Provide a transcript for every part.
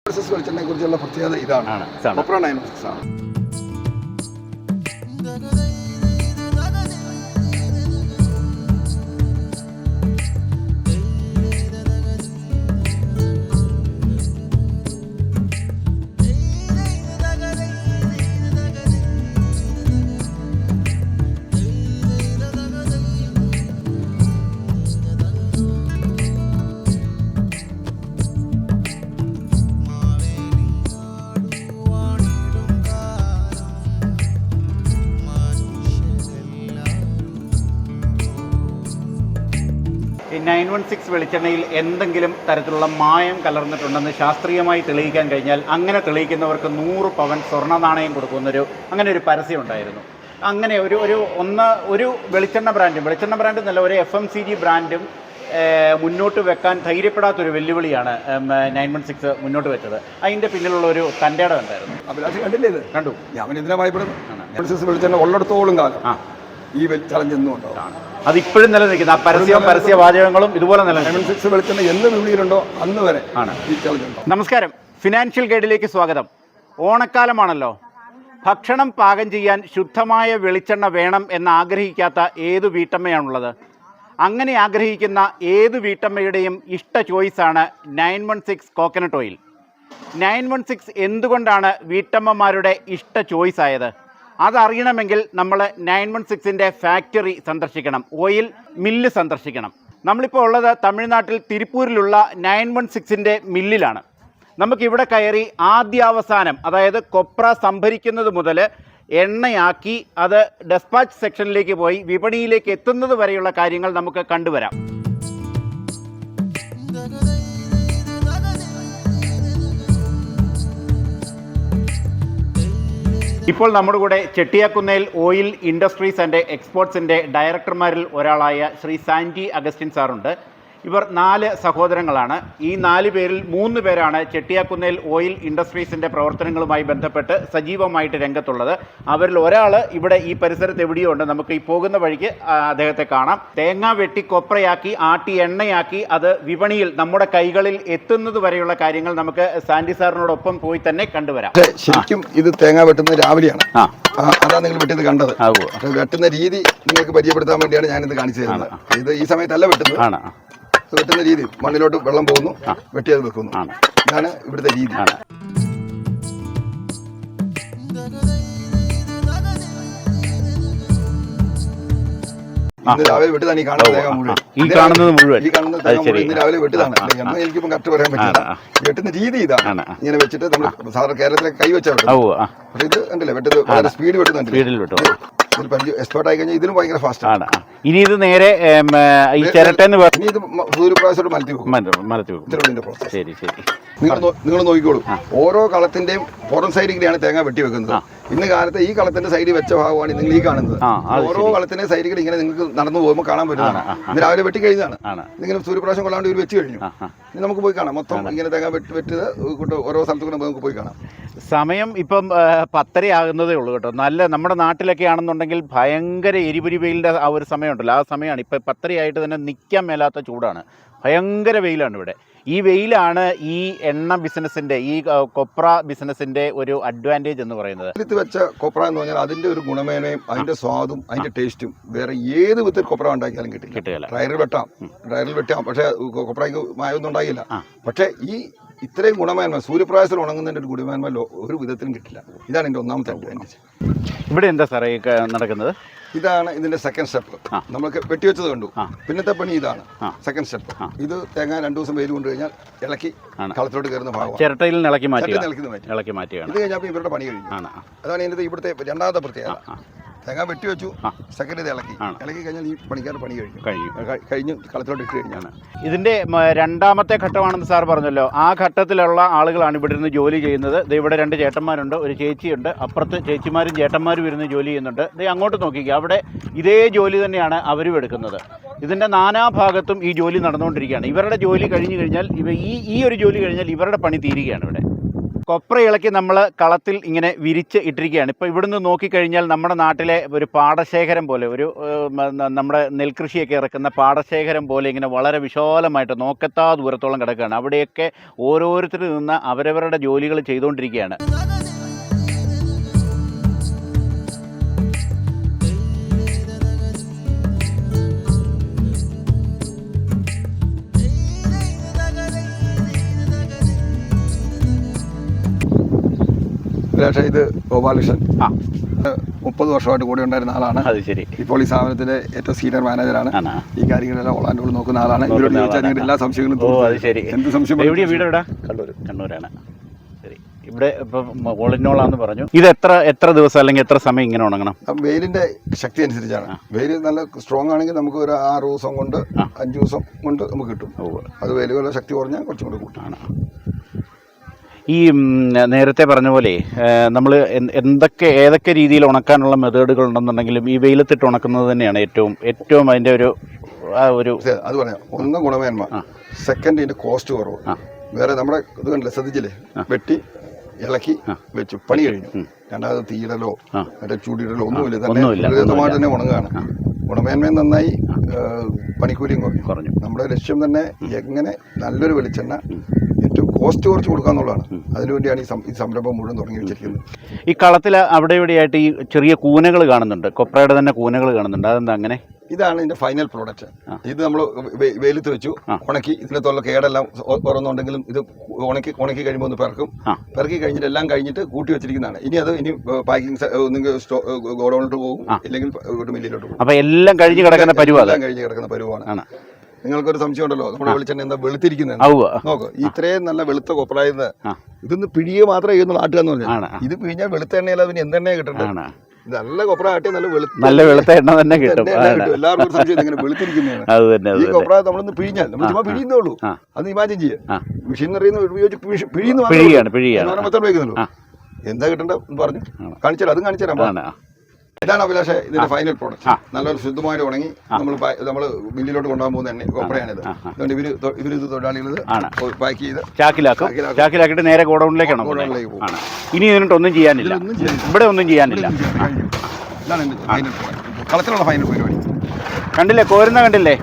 വെളിച്ചെണ്ണയെ കുറിച്ചുള്ള പ്രത്യേകത ഇതാണ്. കൊപ്ര 916 ആണ്. ഈ 916 വെളിച്ചെണ്ണയിൽ എന്തെങ്കിലും തരത്തിലുള്ള മായം കലർന്നിട്ടുണ്ടെന്ന് ശാസ്ത്രീയമായി തെളിയിക്കാൻ കഴിഞ്ഞാൽ അങ്ങനെ തെളിയിക്കുന്നവർക്ക് 100 പവൻ സ്വർണ്ണ നാണയം കൊടുക്കുന്നൊരു അങ്ങനെ ഒരു പരസ്യം ഉണ്ടായിരുന്നു. അങ്ങനെ ഒരു വെളിച്ചെണ്ണ ബ്രാൻഡ് എന്നല്ല, ഒരു FMCG ബ്രാൻഡും മുന്നോട്ട് വെക്കാൻ ധൈര്യപ്പെടാത്തൊരു വെല്ലുവിളിയാണ് 916 മുന്നോട്ട് വെച്ചത്. അതിൻ്റെ പിന്നിലുള്ള ഒരു തൻ്റെടം ഉണ്ടായിരുന്നു. അഭിലാഷ് കണ്ടില്ലേ ഇത്? കണ്ടു. ഞാൻ ഇതിനെ ഭയപ്പെടുന്നു. 916 വെളിച്ചെണ്ണ ഉള്ളിടത്തോളം കാലം ഈ ചലഞ്ച് എന്നും ഉണ്ടാവും. അതിപ്പോഴും നിലനിൽക്കുന്നത് ആ പരസ്യവാചകങ്ങളും ഇതുപോലെ നിലനിൽക്കും. 916 വെളിച്ചെണ്ണ എന്ന് വിപണിയിലുണ്ടോ അന്ന് വരെ ആണ് ഈ ചലഞ്ച് ഉണ്ടാവും. നമസ്കാരം, ഫിനാൻഷ്യൽ ഗൈഡിലേക്ക് സ്വാഗതം. ഓണക്കാലമാണല്ലോ. ഭക്ഷണം പാകം ചെയ്യാൻ ശുദ്ധമായ വെളിച്ചെണ്ണ വേണം എന്ന് ആഗ്രഹിക്കാത്ത ഏതു വീട്ടമ്മയാണുള്ളത്? അങ്ങനെ ആഗ്രഹിക്കുന്ന ഏതു വീട്ടമ്മയുടെയും ഇഷ്ട ചോയ്സാണ് 916 കോക്കനട്ട് ഓയിൽ. 916 എന്തുകൊണ്ടാണ് വീട്ടമ്മമാരുടെ ഇഷ്ട ചോയ്സ് ആയത്? അതറിയണമെങ്കിൽ നമ്മൾ 916ൻ്റെ ഫാക്ടറി സന്ദർശിക്കണം, ഓയിൽ മില്ല് സന്ദർശിക്കണം. നമ്മളിപ്പോൾ ഉള്ളത് തമിഴ്നാട്ടിൽ തിരുപ്പൂരിലുള്ള 916ൻ്റെ മില്ലിലാണ്. നമുക്കിവിടെ കയറി ആദ്യാവസാനം, അതായത് കൊപ്ര സംഭരിക്കുന്നത് മുതൽ എണ്ണയാക്കി അത് ഡെസ്പാച്ച് സെക്ഷനിലേക്ക് പോയി വിപണിയിലേക്ക് എത്തുന്നത് വരെയുള്ള കാര്യങ്ങൾ നമുക്ക് കണ്ടുവരാം. ഇപ്പോൾ നമ്മുടെ കൂടെ ചെട്ടിയാക്കുന്നേൽ ഓയിൽ ഇൻഡസ്ട്രീസ് ആൻഡ് എക്സ്പോർട്സിൻ്റെ ഡയറക്ടർമാരിൽ ഒരാളായ ശ്രീ സാൻഡി അഗസ്റ്റിൻ സാറുണ്ട്. ഇവർ 4 സഹോദരങ്ങളാണ്. ഈ 4 പേരിൽ 3 പേരാണ് ചെട്ടിയാക്കുന്നേൽ ഓയിൽ ഇൻഡസ്ട്രീസിൻ്റെ പ്രവർത്തനങ്ങളുമായി ബന്ധപ്പെട്ട് സജീവമായിട്ട് രംഗത്തുള്ളത്. അവരിൽ ഒരാൾ ഇവിടെ ഈ പരിസരത്ത് എവിടെയോ ഉണ്ട്. നമുക്ക് ഈ പോകുന്ന വഴിക്ക് അദ്ദേഹത്തെ കാണാം. തേങ്ങ വെട്ടി കൊപ്രയാക്കി ആട്ടി എണ്ണയാക്കി അത് വിപണിയിൽ നമ്മുടെ കൈകളിൽ എത്തുന്നത് വരെയുള്ള കാര്യങ്ങൾ നമുക്ക് സാൻഡി സാറിനോടൊപ്പം പോയി തന്നെ കണ്ടുവരാം. ശരിക്കും ഇത് തേങ്ങ വെട്ടുന്നത് രാവിലെയാണ്. അതാണ് നിങ്ങൾ വെട്ടിയത് കണ്ടത്. വെട്ടുന്ന രീതി നിങ്ങൾക്ക് പരിചയപ്പെടുത്താൻ വേണ്ടിയാണ് ഞാനിത് കാണിച്ചു തരുന്നത്. ഇത് ഈ സമയത്തല്ല വെട്ടുന്നത്. വെട്ടുന്ന രീതി, മണ്ണിലോട്ട് വെള്ളം പോകുന്നു, വെട്ടിയത് വെക്കുന്നു. ഇതാണ് ഇവിടുത്തെ രീതി. ഇന്ന് രാവിലെ വെട്ടതാണ് ഈ കാണുന്ന തേങ്ങ മുഴുവൻ. ഈ കാണുന്ന തേങ്ങ മുഴുവൻ ഇന്ന് രാവിലെ വെട്ടതാണ്. എന്ന് എനിക്കിപ്പം കറക്റ്റ് പറയാൻ പറ്റില്ല. വെട്ടുന്ന രീതി ഇതാണ്. ഇങ്ങനെ വെച്ചിട്ട് നമ്മൾ സാധാരണ കേരളത്തിലെ കൈ വെച്ചാൽ വെട്ടുന്നത്. പക്ഷെ ഇത് കണ്ടില്ലേ, വെട്ടുന്നത് സ്പീഡ് വെട്ടുന്നുണ്ട്. എക്സ്പേർട്ട് ആയി കഴിഞ്ഞാൽ ഇതിലും ഭയങ്കര ഫാസ്റ്റ് ആണ്. ഇനി ഇത് നേരെ ഈ ചിരട്ടെന്ന് ഇനി ഇത് സൂര്യപ്രകാശത്തോട് മലത്തി വെക്കും. ശരി ശരി. നിങ്ങൾ നോക്കിക്കോളൂ, ഓരോ കളത്തിന്റെയും പുറം സൈഡിലാണ് തേങ്ങ വെട്ടി വെക്കുന്നത്. ഇന്ന് കാലത്ത് ഈ കളത്തിന്റെ സൈഡിൽ വെച്ച ഭാഗമാണ് നിങ്ങൾ ഈ കാണുന്നത്. ഓരോ കളത്തിന്റെ സൈഡുകൾ ഇങ്ങനെ നിങ്ങൾക്ക് നടന്നു പോകുമ്പോൾ കാണാൻ പറ്റുന്നതാണ്. ഇന്ന് രാവിലെ വെട്ടി കഴിഞ്ഞതാണ്. ഇങ്ങനെ സൂര്യപ്രകാശം കൊള്ളാണ്ട് ഇവർ വെച്ച് കഴിഞ്ഞു. ഇനി നമുക്ക് പോയി കാണാം. മൊത്തം ഇങ്ങനെ തേങ്ങ വെട്ടിയത് ഓരോ സ്ഥലത്തും നമുക്ക് പോയി കാണാം. സമയം ഇപ്പം 10:30 ആകുന്നതേ ഉള്ളൂ കേട്ടോ. നല്ല നമ്മുടെ നാട്ടിലൊക്കെ ആണെന്നുണ്ടെങ്കിൽ ഭയങ്കര എരിപൊരി വെയിലിൻ്റെ ആ ഒരു സമയമുണ്ടല്ലോ, ആ സമയമാണ്. ഇപ്പം 10:30 ആയിട്ട് തന്നെ നിൽക്കാൻ മേലാത്ത ചൂടാണ്. ഭയങ്കര വെയിലാണ് ഇവിടെ. ഈ വെയിലാണ് ഈ എണ്ണ ബിസിനസ്സിൻ്റെ, ഈ കൊപ്ര ബിസിനസ്സിൻ്റെ ഒരു അഡ്വാൻറ്റേജ് എന്ന് പറയുന്നത്. വിത്ത് വെച്ച കൊപ്ര എന്ന് പറഞ്ഞാൽ അതിൻ്റെ ഒരു ഗുണമേന്മയും അതിൻ്റെ സ്വാദും അതിൻ്റെ ടേസ്റ്റും വേറെ ഏത് വിത്തിൽ കൊപ്ര ഉണ്ടാക്കിയാലും കിട്ടില്ല. ഡ്രയറിൽ വെട്ടാം, പക്ഷേ കൊപ്രയ്ക്ക് മായൊന്നും ഉണ്ടാകില്ല. പക്ഷേ ഈ ഇത്രയും ഗുണമേന്മ, സൂര്യപ്രകാശത്തിൽ ഉണങ്ങുന്നതിൻ്റെ ഒരു ഗുണമേന്മ ഒരു വിധത്തിലും കിട്ടില്ല. ഇതാണ് എൻ്റെ ഒന്നാമത്തെ അഡ്വാൻറ്റേജ്. ഇവിടെ എന്താ സാറേ നടക്കുന്നത്? ഇതാണ് ഇതിന്റെ സെക്കൻഡ് സ്റ്റെപ്പ്. നമുക്ക് വെട്ടിവെച്ചത് കണ്ടു. പിന്നത്തെ പണി ഇതാണ് സെക്കൻഡ് സ്റ്റെപ്പ്. ഇത് തേങ്ങ 2 ദിവസം വെയിൽ കൊണ്ടു കഴിഞ്ഞാൽ ഇളക്കി കളത്തിലോട്ട് കയറുന്ന ഭാഗം ചിരട്ടയിൽ ഇളക്കി മാറ്റി. ഇത് കഴിഞ്ഞപ്പോൾ ഇവരുടെ പണി കഴിഞ്ഞു. അതാണ് ഇതിന്റെ ഇവിടുത്തെ രണ്ടാമത്തെ പ്രത്യേകത. തേങ്ങ വെട്ടിവെച്ചു, സെക്കൻഡ് ഇത് ഇളക്കി കഴിഞ്ഞാൽ ഈ പണിക്കാരുടെ പണി കഴിഞ്ഞു കളത്തിലോട്ട് ഇട്ട് കഴിഞ്ഞാണ്. ഇതിന്റെ രണ്ടാമത്തെ ഘട്ടമാണെന്ന് സാർ പറഞ്ഞല്ലോ. ആ ഘട്ടത്തിലുള്ള ആളുകളാണ് ഇവിടെ ഇരുന്ന് ജോലി ചെയ്യുന്നത്. ഇവിടെ 2 ചേട്ടന്മാരുണ്ട്, ഒരു ചേച്ചിയുണ്ട്. അപ്പുറത്ത് ചേച്ചിമാരും ചേട്ടന്മാരും ഇരുന്ന് ജോലി ചെയ്യുന്നുണ്ട്. അങ്ങോട്ട് നോക്കിക്കുക, അവിടെ ഇതേ ജോലി തന്നെയാണ് അവരും എടുക്കുന്നത്. ഇതിൻ്റെ നാനാഭാഗത്തും ഈ ജോലി നടന്നുകൊണ്ടിരിക്കുകയാണ്. ഇവരുടെ ജോലി കഴിഞ്ഞു കഴിഞ്ഞാൽ ഈ ഒരു ജോലി കഴിഞ്ഞാൽ ഇവരുടെ പണി തീരുകയാണ് ഇവിടെ. കൊപ്ര ഇളക്കി നമ്മൾ കളത്തിൽ ഇങ്ങനെ വിരിച്ച് ഇട്ടിരിക്കുകയാണ്. ഇപ്പോൾ ഇവിടുന്ന് നോക്കിക്കഴിഞ്ഞാൽ നമ്മുടെ നാട്ടിലെ ഒരു പാടശേഖരം പോലെ, ഒരു നമ്മുടെ നെൽകൃഷിയൊക്കെ ഇറക്കുന്ന പാടശേഖരം പോലെ ഇങ്ങനെ വളരെ വിശാലമായിട്ട് നോക്കത്താ ദൂരത്തോളം കിടക്കുകയാണ്. അവിടെയൊക്കെ ഓരോരുത്തർ നിന്ന് അവരവരുടെ ജോലികൾ ചെയ്തുകൊണ്ടിരിക്കുകയാണ്. പക്ഷേ ഇത് ഗോപാലകൃഷ്ണൻ 30 വർഷമായിട്ട് കൂടെ ഉണ്ടായിരുന്ന ആളാണ്. അത് ശരി. ഇപ്പോൾ ഈ സ്ഥാപനത്തിലെ ഏറ്റവും സീനിയർ മാനേജറാണ്. ഈ കാര്യങ്ങളെല്ലാം ഓളാൻഡോൾ നോക്കുന്ന ആളാണ്. ഇവരോട് ചോദിച്ചാൽ നിങ്ങളുടെ എല്ലാ സംശയങ്ങളും എന്ത് സംശയം? എവിടെയാണ് വീട്? എവിടെ? കണ്ണൂരാണ്. ശരി. ഇവിടെ ഇപ്പം ഓളിനോളാന്ന് പറഞ്ഞു. ഇത് എത്ര ദിവസം അല്ലെങ്കിൽ എത്ര സമയം ഇങ്ങനെ ഉണങ്ങണം? വെയിലിന്റെ ശക്തി അനുസരിച്ചാണ്. വെയിൽ നല്ല സ്ട്രോങ് ആണെങ്കിൽ നമുക്ക് ഒരു 6 ദിവസം കൊണ്ട് 5 ദിവസം കൊണ്ട് നമുക്ക് കിട്ടും. അത് വെയിലുകളുടെ ശക്തി കുറഞ്ഞാൽ കുറച്ചും കൂടി കൂട്ടാണ്. ഈ നേരത്തെ പറഞ്ഞ പോലെ നമ്മൾ ഏതൊക്കെ രീതിയിൽ ഉണക്കാനുള്ള മെത്തേഡുകൾ ഉണ്ടെന്നുണ്ടെങ്കിലും ഈ വെയിലത്തിട്ട് ഉണക്കുന്നത് തന്നെയാണ് ഏറ്റവും അതിൻ്റെ ഒരു അത് പറയാം. ഒന്ന് ഗുണമേന്മ, സെക്കൻഡ് ഇതിന്റെ കോസ്റ്റ് കുറവ്. വേറെ നമ്മുടെ ഇത് കണ്ടില്ലേ, ശ്രദ്ധിച്ചില്ലേ, വെട്ടി ഇളക്കി വെച്ചു, പണി കഴിഞ്ഞു. രണ്ടാമത് തീയിടലോ മറ്റേ ചൂടിടലോ ഒന്നുമില്ല, തന്നെ ഉണങ്ങുകയാണ്. ഗുണമേന്മയും നന്നായി, പണിക്കൂലിയും കുറഞ്ഞു. നമ്മുടെ ലക്ഷ്യം തന്നെ എങ്ങനെ നല്ലൊരു വെളിച്ചെണ്ണ ഏറ്റവും കോസ്റ്റ് കുറച്ച് കൊടുക്കാന്നുള്ളതാണ്. അതിനുവേണ്ടിയാണ് ഈ സംരംഭം മുഴുവൻ തുടങ്ങി വെച്ചിരിക്കുന്നത്. ഈ കളത്തിൽ അവിടെ ഇവിടെയായിട്ട് ഈ ചെറിയ കൂനകൾ കാണുന്നുണ്ട്, കൊപ്രയുടെ തന്നെ കൂനകൾ കാണുന്നുണ്ട്. അതെന്താ അങ്ങനെ? ഇതാണ് ഇതിന്റെ ഫൈനൽ പ്രോഡക്റ്റ്. ഇത് നമ്മൾ വെയിലത്ത് വെച്ചു ഉണക്കി, ഇതിനകത്തുള്ള കേടെല്ലാം ഓരോന്നുണ്ടെങ്കിലും ഇത് ഉണക്കി കഴിയുമ്പോൾ ഒന്ന് പെറുക്കി കഴിഞ്ഞിട്ട് എല്ലാം കഴിഞ്ഞിട്ട് കൂട്ടി വെച്ചിരിക്കുന്നതാണ്. ഇനി പാക്കിംഗ് ഗോഡൌണിലോട്ട് പോകും, ഇല്ലെങ്കിൽ മില്ലിലോട്ട് പോകും. അപ്പൊ എല്ലാം കഴിഞ്ഞ് കിടക്കുന്ന പരുവാണ്. നിങ്ങൾക്കൊരു സംശയം ഉണ്ടല്ലോ, നമ്മുടെ വെളിച്ചെണ്ണ എന്താ വെളുത്തിരിക്കുന്നത്? നോക്ക്, ഇത്രയും നല്ല വെളുത്ത കൊപ്രായത് ഇതൊന്ന് പിഴിയുക മാത്രമേ ചെയ്യുന്നുള്ളൂ. ആട്ടുകയെന്ന് പറഞ്ഞാൽ ഇത് പിഴിഞ്ഞാൽ വെളുത്ത എണ്ണയല്ല, പിന്നെ എന്തെണ്ണ കിട്ടണ്ടേ? നല്ല കൊപ്ര ആട്ടി നല്ല വെളുത്ത എണ്ണ തന്നെ കിട്ടും. എല്ലാവർക്കും സംശയം ഇങ്ങനെ വെളുത്തിരിക്കുന്നതാണ്. ഈ കൊപ്ര നമ്മളൊന്ന് പിഴിഞ്ഞാൽ നമ്മൾ ചുമ്മാ പിഴിയുന്നേ ഉള്ളൂ. അത് ഇമാജിൻ ചെയ്യാം. മെഷീനറി ഉപയോഗിച്ച് പിഴിയുന്നു. എന്താ കിട്ടണ്ട പറഞ്ഞു കാണിച്ചാൽ അതും കാണിച്ചു തരാം. ഇതാണ് അഭിലാഷ് ഇതിന്റെ ഫൈനൽ പ്രോഡക്റ്റ്. നല്ലൊരു ശുദ്ധമായിട്ട് ഉണങ്ങി നമ്മൾ മില്ലിലോട്ട് കൊണ്ടുപോകാൻ പോകുന്ന എണ്ണ കൊപ്രയാണിത്. അതുകൊണ്ട് ഇവരിത് തൊഴിലാളികൾ പാക്ക് ചെയ്ത് ചാക്കിലാക്കിയിട്ട് നേരെ ഗോഡൌണിലേക്കാണ് പോകും. ഇനി ഇതിനൊന്നും ചെയ്യാനില്ല, ഇവിടെ ഒന്നും ചെയ്യാനില്ല. ഇതാണ് ഫൈനൽ പ്രോഡക്റ്റ്, കളത്തിലുള്ള ഫൈനൽ പരിപാടി. കണ്ടില്ലേ, കോരുന്ന കണ്ടില്ലേ?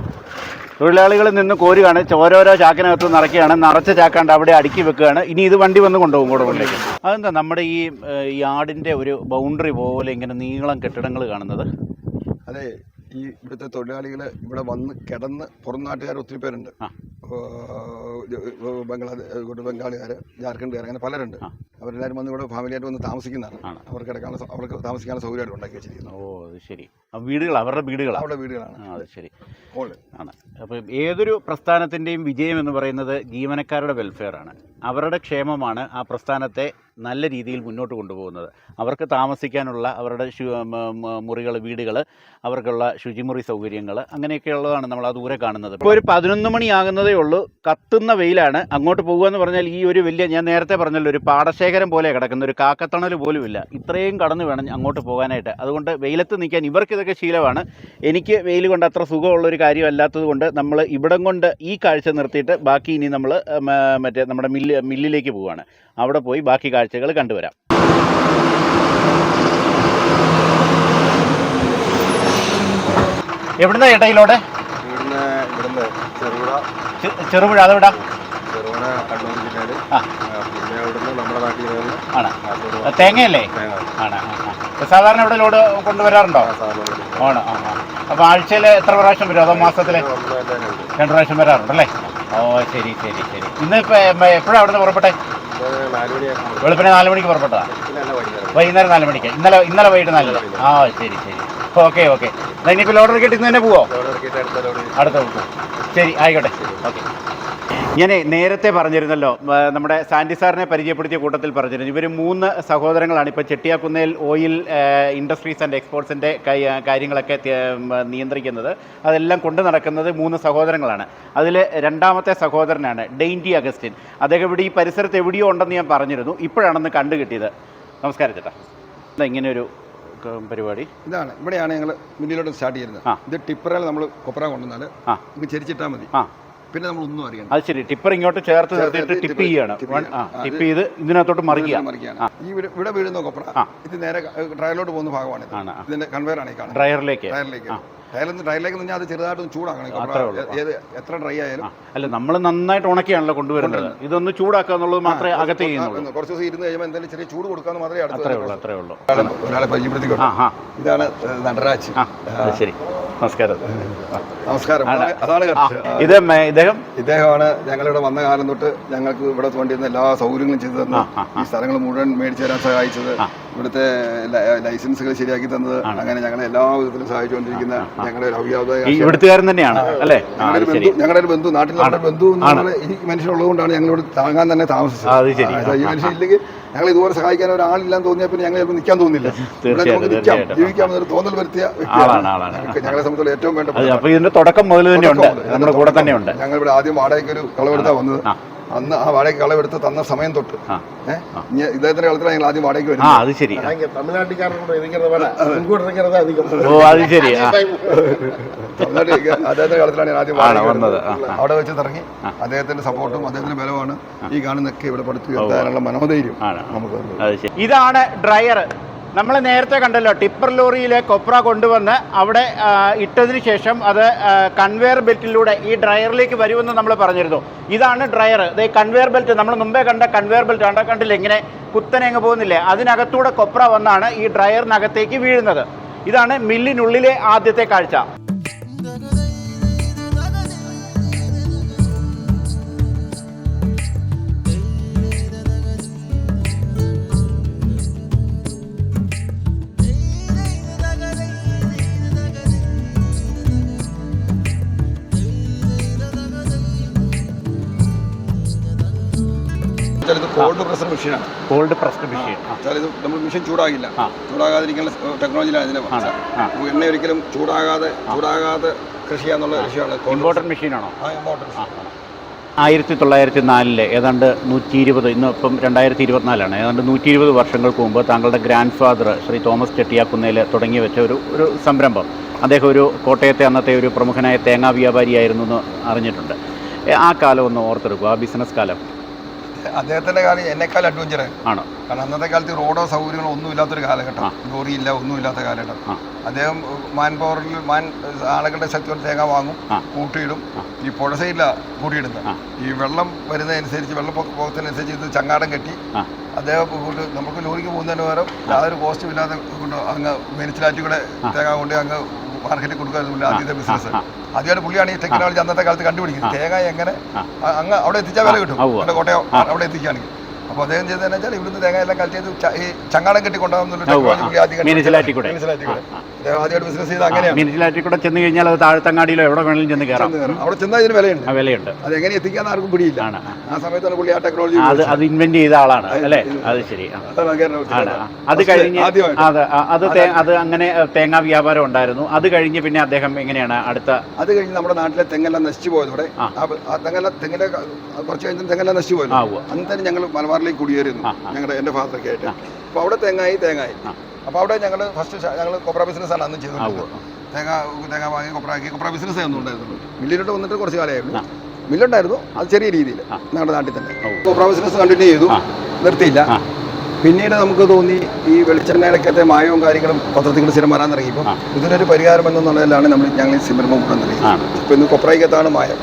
തൊഴിലാളികളിൽ നിന്ന് കോരുകയാണ്, ഓരോരോ ചാക്കിനകത്ത് നിറയ്ക്കുകയാണ്. നിറച്ച ചാക്കാണ്ട് അവിടെ അടുക്കി വെക്കുകയാണ്. ഇനി ഇത് വണ്ടി വന്ന് കൊണ്ടുപോകും ഗോഡൌണിലേക്ക്. അതെന്താ നമ്മുടെ ഈ ആടിൻ്റെ ഒരു ബൗണ്ടറി പോലെ ഇങ്ങനെ നീളം കെട്ടിടങ്ങൾ കാണുന്നത്? അതെ, ഈ ഇവിടുത്തെ തൊഴിലാളികൾ ഇവിടെ വന്ന് കിടന്ന്, പുറം നാട്ടുകാർ ഒത്തിരി പേരുണ്ട്. ബംഗാളുകാർ, ജാർഖണ്ഡുകാർ, അങ്ങനെ പലരുണ്ട്. അവരെല്ലാവരും വന്ന് ഇവിടെ ഫാമിലിയായിട്ട് വന്ന് താമസിക്കുന്നതാണ്. അവർക്ക് താമസിക്കാനുള്ള സൗകര്യമായിട്ട് ഉണ്ടാക്കി വെച്ചിരിക്കുന്നത്. ഓ, അത് ശരി. അവരുടെ വീടുകളാണ്. അത് ശരി ആണ്. അപ്പം ഏതൊരു പ്രസ്ഥാനത്തിൻ്റെയും വിജയം എന്ന് പറയുന്നത് ജീവനക്കാരുടെ വെൽഫെയറാണ്. അവരുടെ ക്ഷേമമാണ് ആ പ്രസ്ഥാനത്തെ നല്ല രീതിയിൽ മുന്നോട്ട് കൊണ്ടുപോകുന്നത്. അവർക്ക് താമസിക്കാനുള്ള അവരുടെ മുറികൾ, വീടുകൾ, അവർക്കുള്ള ശുചിമുറി സൗകര്യങ്ങൾ, അങ്ങനെയൊക്കെയുള്ളതാണ് നമ്മൾ ആ ദൂരെ കാണുന്നത്. ഇപ്പോൾ ഒരു 11 മണിയാകുന്നതേ ഉള്ളൂ, കത്തുന്ന വെയിലാണ്. അങ്ങോട്ട് പോകുക എന്ന് പറഞ്ഞാൽ ഈ ഒരു വലിയ, ഞാൻ നേരത്തെ പറഞ്ഞല്ലോ, ഒരു പാടശേഖരം പോലെ കിടക്കുന്ന ഒരു കാക്കത്തണൽ പോലും ഇല്ല. ഇത്രയും കടന്നു വേണം അങ്ങോട്ട് പോകാനായിട്ട്. അതുകൊണ്ട് വെയിലത്ത് നിൽക്കാൻ ഇവർക്കിതൊക്കെ ശീലമാണ്. എനിക്ക് വെയിൽ കൊണ്ട് അത്ര സുഖമുള്ളൊരു കാര്യമല്ലാത്തത് കൊണ്ട് നമ്മൾ ഇവിടം കൊണ്ട് ഈ കാഴ്ച നിർത്തിയിട്ട് ബാക്കി ഇനി നമ്മൾ മറ്റേ നമ്മുടെ മില്ലിലേക്ക് പോവുകയാണ്. അവിടെ പോയി ബാക്കി കാഴ്ചകൾ കണ്ടുവരാം. എവിടുന്ന ചേട്ടയിലോടെ? ചെറുപുഴ. അതെവിടാ? ആണ്. തേങ്ങയല്ലേ? ആണ്. സാധാരണ ഇവിടെ ലോഡ് കൊണ്ടുവരാറുണ്ടോ? ആണ്. അപ്പോൾ ആഴ്ചയിൽ എത്ര പ്രാവശ്യം വരും? അതോ മാസത്തിൽ 2 പ്രാവശ്യം വരാറുണ്ടല്ലേ? ഓ, ശരി. ഇന്ന് എപ്പോഴാണ് അവിടെ നിന്ന് പുറപ്പെട്ടെ? വെളുപ്പിനെ 4 മണിക്ക് പുറപ്പെട്ടതാണ്. വൈകുന്നേരം 4 മണിക്ക്. ഇന്നലെ വൈകിട്ട് 4. ആ, ശരി. ഓക്കെ. ഇനിയിപ്പോൾ ലോഡർ കിട്ടി ഇന്ന് തന്നെ പോവോ? അടുത്ത പോകും. ശരി, ആയിക്കോട്ടെ. ഓക്കെ. ഞാൻ നേരത്തെ പറഞ്ഞിരുന്നല്ലോ, നമ്മുടെ സാൻഡി സാറിനെ പരിചയപ്പെടുത്തിയ കൂട്ടത്തിൽ പറഞ്ഞിരുന്നു, ഇവർ 3 സഹോദരങ്ങളാണ് ഇപ്പോൾ ചെട്ടിയാക്കുന്നേൽ ഓയിൽ ഇൻഡസ്ട്രീസ് ആൻഡ് എക്സ്പോർട്സിൻ്റെ കാര്യങ്ങളൊക്കെ നിയന്ത്രിക്കുന്നത്. അതെല്ലാം കൊണ്ടു നടക്കുന്നത് 3 സഹോദരങ്ങളാണ്. അതിൽ രണ്ടാമത്തെ സഹോദരനാണ് ഡെയിൻറ്റി അഗസ്റ്റിൻ. അദ്ദേഹം ഇവിടെ ഈ പരിസരത്ത് എവിടെയോ ഉണ്ടെന്ന് ഞാൻ പറഞ്ഞിരുന്നു. ഇപ്പോഴാണെന്ന് കണ്ടു കിട്ടിയത്. നമസ്കാരം ചേട്ടാ. ഇങ്ങനെയൊരു പരിപാടി ഇതാണ്. ഇവിടെയാണ് ഞങ്ങൾ മില്ലിലോട്ട് സ്റ്റാർട്ട് ചെയ്യുന്നത്. ഇത് ടിപ്പറിൽ നമ്മൾ കൊപ്ര കൊണ്ടുവന്നാൽ ഇത് ചെരിച്ചിട്ടാൽ മതി. പിന്നെ നമ്മളൊന്നും അറിയണം. അത് ശരി, ടിപ്പർ ഇങ്ങോട്ട് ചേർത്ത് നിർത്തിയിട്ട് ടിപ്പ് ചെയ്യാണ്. ടിപ്പ് ചെയ്ത് ഇതിനകത്തോട്ട് മറിക്കുകയാണ്. ഈ ഇവിടെ വീഴുന്ന കൊപ്ര ഇത് നേരെ ഡ്രയറിലോട്ട് പോകുന്ന ഭാഗമാണ്. ഇതിന്റെ കൺവെയർ ആണ് ഈ കാണുന്നത്. ഡ്രയറിലേക്ക് ഡ്രയറിലേക്ക് പറഞ്ഞാൽ അത് ചെറുതായിട്ടൊന്ന് ചൂടാക്കണം. എത്ര ഡ്രൈ ആയാലും അല്ല, നമ്മൾ നന്നായിട്ട് ഉണക്കിയാണല്ലോ കൊണ്ടുവരുന്നത്. ഇതൊന്ന് ചൂടാക്കുക എന്നുള്ളത് മാത്രമേ അകത്ത് ചെയ്യുന്നുള്ളൂ. കുറച്ച് ദിവസം ഇരുന്ന് കഴിയുമ്പോൾ എന്തെങ്കിലും ചെറിയ ചൂട് കൊടുക്കാന്ന് മാത്രമേ അത്രേ ഉള്ളൂ. ഒരാളെ പരിചയപ്പെടുത്തിക്കോട്ടെ. ഇതാണ് നടരാജ്. ശരി, നമസ്കാരം. അതാണ് ഇദ്ദേഹമാണ് ഞങ്ങളിവിടെ വന്ന കാലം തൊട്ട് ഞങ്ങൾക്ക് ഇവിടെ വേണ്ടിയിരുന്ന എല്ലാ സൗകര്യങ്ങളും ചെയ്തു തന്നത്. ഈ സ്ഥലങ്ങൾ മുഴുവൻ മേടിച്ചു തരാൻ സഹായിച്ചത്, ഇവിടുത്തെ ലൈസൻസുകൾ ശരിയാക്കി തന്നത്, അങ്ങനെ ഞങ്ങളെ എല്ലാ വിധത്തിലും സഹായിച്ചുകൊണ്ടിരിക്കുന്ന ഞങ്ങളുടെ ഒരു ഇവിടുത്തുകാരൻ തന്നെയാണ് അല്ലേ? ഞങ്ങളുടെ ഒരു ബന്ധു, നാട്ടിൽ നമ്മുടെ ബന്ധു ഈ മനുഷ്യനുള്ളതുകൊണ്ടാണ് ഞങ്ങളിവിടെ താങ്ങാൻ തന്നെ താമസിച്ചത്. ഈ മനുഷ്യൻ ഇല്ലെങ്കിൽ ഞങ്ങൾ ഇതുപോലെ സഹായിക്കാൻ ഒരാളില്ലാന്ന് തോന്നിയാൽ പിന്നെ ഞങ്ങൾ ചിലപ്പോൾ നിൽക്കാൻ തോന്നില്ല. ജീവിക്കാമെന്നൊരു തോന്നൽ വരുത്തിയ ഞങ്ങളെ സംബന്ധിച്ചുള്ള ഏറ്റവും വേണ്ട. അപ്പൊ ഇതിന്റെ തുടക്കം മുതൽ തന്നെയുണ്ട്, നമ്മുടെ കൂടെ തന്നെയുണ്ട്. ഞങ്ങൾ ഇവിടെ ആദ്യം വാടകയ്ക്ക് ഒരു കളവെടുത്താ വന്നത്. അന്ന് ആ വാടകയ്ക്ക് കളവെടുത്ത് തന്ന സമയം തൊട്ട് ഇദ്ദേഹത്തിന്റെ കളത്തിലാണ് ഞങ്ങൾ ആദ്യം വാടകയ്ക്ക് വരുന്നത്. അത് ശരി, അദ്ദേഹത്തിന്റെ കളത്തിലാണ് ആദ്യം വാടക വന്നത്. അവിടെ വെച്ച് ഇറങ്ങി അദ്ദേഹത്തിന്റെ സപ്പോർട്ടും അദ്ദേഹത്തിന്റെ ബലമാണ് ഈ കാണുന്നൊക്കെ ഇവിടെ പടുത്തു ഉയർത്താനുള്ള മനോധൈര്യം നമുക്ക്. ഇതാണ് ഡ്രയർ. നമ്മൾ നേരത്തെ കണ്ടല്ലോ, ടിപ്പർ ലോറിയിൽ കൊപ്ര കൊണ്ടുവന്ന് അവിടെ ഇട്ടതിന് ശേഷം അത് കൺവെയർ ബെൽറ്റിലൂടെ ഈ ഡ്രയറിലേക്ക് വരുമെന്ന് നമ്മൾ പറഞ്ഞിരുന്നു. ഇതാണ് ഡ്രയർ. ഇത് കൺവെയർ ബെൽറ്റ്, നമ്മൾ മുമ്പേ കണ്ട കൺവെയർ ബെൽറ്റ് കണ്ടില്ലേ, ഇങ്ങനെ കുത്തനെ അങ്ങ് പോകുന്നില്ലേ, അതിനകത്തൂടെ കൊപ്ര വന്നാണ് ഈ ഡ്രയറിനകത്തേക്ക് വീഴുന്നത്. ഇതാണ് മില്ലിനുള്ളിലെ ആദ്യത്തെ കാഴ്ച. കോൾഡ് പ്രഷർ മെഷീനാണ്. കോൾഡ് പ്രഷർ മെഷീൻ ഇത് നമ്മൾ മെഷീൻ ചൂടാകില്ല. ചൂടാകാതിരിക്കുന്ന ടെക്നോളജിയിലാണ് ഇതിനെ. എണ്ണ ഒരിക്കലും ചൂടാകാതെ കൃഷി ചെയ്യാന്നുള്ള വിഷയമാണ്. ഇമ്പോർട്ടൻറ്റ് മെഷീനാണോ? 1904 ഏതാണ്ട് 120, ഇന്നിപ്പം 2024 ഏതാണ്ട് 120 വർഷങ്ങൾക്ക് മുമ്പ് താങ്കളുടെ ഗ്രാൻഡ് ഫാദർ ശ്രീ തോമസ് ചെട്ടിയാക്കുന്നേൽ തുടങ്ങി വെച്ച ഒരു സംരംഭം. അദ്ദേഹം ഒരു കോട്ടയത്തെ അന്നത്തെ ഒരു പ്രമുഖനായ തേങ്ങാ വ്യാപാരിയായിരുന്നു എന്ന് അറിഞ്ഞിട്ടുണ്ട്. ആ കാലം ഒന്ന് ഓർത്തെടുക്കും, ആ ബിസിനസ് കാലം. അദ്ദേഹത്തിന്റെ കാലം എന്നെക്കാൾ അഡ്വഞ്ചർ ആണ്. കാരണം അന്നത്തെ കാലത്ത് റോഡോ സൗകര്യങ്ങളോ ഒന്നും ഇല്ലാത്തൊരു കാലഘട്ടം, ലോറിയില്ല, ഒന്നുമില്ലാത്ത കാലഘട്ടം. അദ്ദേഹം ആളുകളുടെ ശക്തി കൊണ്ട് തേങ്ങ വാങ്ങും, കൂട്ടിയിടും. ഈ പുഴ സൈഡിലാണ് കൂട്ടിയിടുന്നത്. ഈ വെള്ളം വരുന്നതനുസരിച്ച്, വെള്ളപ്പൊക്കത്തിനനുസരിച്ച് ഇത് ചങ്ങാടം കെട്ടി അദ്ദേഹം നമുക്ക് ലോറിക്ക് പോകുന്നതിന് പകരം യാതൊരു കോസ്റ്റും ഇല്ലാതെ അങ്ങ് മെനിച്ചിലാറ്റി കൂടെ തേങ്ങ കൊണ്ട് അങ്ങ് മാർക്കറ്റിൽ കൊടുക്കാറില്ല. ആദ്യത്തെ ബിസിനസ് ആദ്യമായിട്ട് പുള്ളിയാണ് ഈ ടെക്നോളജി അന്നത്തെ കാലത്ത് കണ്ടുപിടിക്കുന്നത്. തേങ്ങ എങ്ങനെ അങ്ങ് അവിടെ എത്തിച്ചാൽ വില കിട്ടും, കോട്ടയം അവിടെ എത്തിക്കുകയാണെങ്കിൽ. അപ്പോൾ അദ്ദേഹം ചെയ്തതെന്ന് വെച്ചാൽ ഇവിടുന്ന് തേങ്ങ എല്ലാം കളക്ട് ചെയ്ത് ഈ ചങ്ങാടം കെട്ടി കൊണ്ടുപോകുന്ന ആദ്യമായിട്ട് ബിസിനസ് ചെയ്ത് അങ്ങനെയാണ്. മീനച്ചിലാറ്റിക്കൂടെ ചെന്ന് കഴിഞ്ഞാൽ അത് താഴത്തങ്ങാടിയിലോ എവിടെ വേണമെങ്കിലും ചെന്ന് കയറാം. അവിടെ ചെന്നാൽ ഇതിന് വിലയുണ്ട്. അത് എങ്ങനെ എത്തിക്കാന്ന് ആർക്കും പിടിയില്ല. ആ സമയത്താണ് പുള്ളി ആ ടെക്നോളജി അത് ഇൻവെന്റ് ചെയ്ത ആളാണ് അല്ലേ? അത് ശരി. അത് കഴിഞ്ഞ് അത് അങ്ങനെ തേങ്ങാ വ്യാപാരം ഉണ്ടായിരുന്നു. അത് കഴിഞ്ഞ് പിന്നെ അദ്ദേഹം എങ്ങനെയാണ് അത് കഴിഞ്ഞ് നമ്മുടെ നാട്ടിലെ തെങ്ങെല്ലാം നശിച്ചു പോയതോടെ തെങ്ങിന്റെ കുറച്ച് കഴിഞ്ഞ് തെങ്ങെല്ലാം നശിച്ചു പോയത്. അന്ന് തന്നെ ഞങ്ങൾ മലബാറിലേക്ക് കുടിയേറിയിരുന്നു, എന്റെ ഫാദറൊക്കെ ആയിട്ട്. അപ്പോൾ അവിടെ തേങ്ങായി. അപ്പോൾ അവിടെ ഞങ്ങൾ കൊപ്ര ബിസിനസ്സാണ് അന്ന് ചെയ്തത്. തേങ്ങ വാങ്ങി കൊപ്ര ബിസിനസ് ഒന്നും ഉണ്ടായിരുന്നുള്ളൂ. മില്ലിലോട്ട് വന്നിട്ട് കുറച്ച് കാലമായിരുന്നു. മില്ലുണ്ടായിരുന്നു, അത് ചെറിയ രീതിയിൽ ഞങ്ങളുടെ നാട്ടിൽ തന്നെ. കൊപ്ര ബിസിനസ് കണ്ടിന്യൂ ചെയ്തു, നിർത്തിയില്ല. പിന്നീട് നമുക്ക് തോന്നി ഈ വെളിച്ചെണ്ണയിലൊക്കെ മായവും കാര്യങ്ങളും പത്രത്തിൽ സ്ഥിരം വരാൻ തുടങ്ങിയപ്പോൾ ഇതിനൊരു പരിഹാരം എന്നുള്ളതിലാണ് ഞങ്ങൾ ഈ സംരംഭം കൂടെ തുടങ്ങിയത്. ഇപ്പോൾ ഇന്ന് കൊപ്രയ്ക്കകത്താണ് മായം.